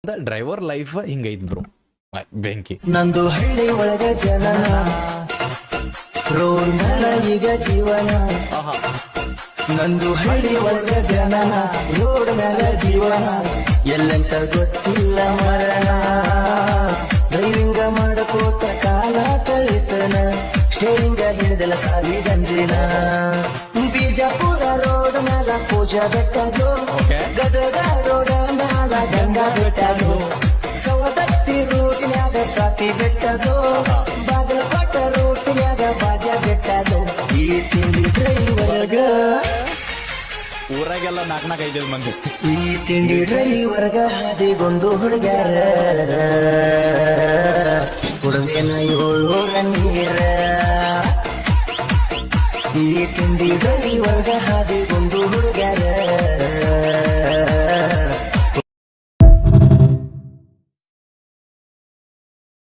Driver life ಹಿಂಗೈತ್ bro, ಬೆಂಕಿ. ನಂದು ಹಳ್ಳಿ ಒಳಗ ಜನನ, ರೋಡ್ ಮ್ಯಾಲ ಈಗ ಜೀವನ. ನಂದು ಹಳ್ಳಿ ಒಳಗ ಜನನ, ರೋಡ್ ಮ್ಯಾಲ ಜೀವನ. ಎಲ್ಲಂತ ಗೊತ್ತಿಲ್ಲ ಮರಣ, ಡ್ರೈವಿಂಗ ಮಾಡಕೋತ ಕಾಲ ಕಳಿತನ. ಸ್ಟೇರಿಂಗ ಹಿಡಿದಲ್ಲ ಸಾಲಿ ಗಂಜಿನ. ಬಿಜಾಪುರ ರೋಡ್ ಮ್ಯಾಲ ಪೂಜಾ ಬೆಟ್ಟದು, ಗದಗ ರೋಡ್ ಮ್ಯಾಲ ಗಂಗಾ ಬೆಟ್ಟದು. ಸವದತ್ತಿ ರೂಟಿನ್ಯಾಗ ಸಾತಿ ಬೆಟ್ಟದು, ಬಾಗಲಕೋಟ ರೂಟಿನ್ಯಾಗ ಭಾಗ್ಯ ಬೆಟ್ಟದು. ಈ ತಿಂಡಿ ಡ್ರೈವರ್ಗ ಊರಾಗೆಲ್ಲ 4-5 ಮಂದಿ. ಈ ತಿಂಡಿ ಡ್ರೈವರ್ಗ ಹಾದಿಗೊಂದು ಹುಡುಗ್ಯಾರ, ಹುಡುಗನ 7 ರಂಗೀರ. ಈ ತಿಂಡಿ ಡ್ರೈವರ್ಗ ಹಾದಿ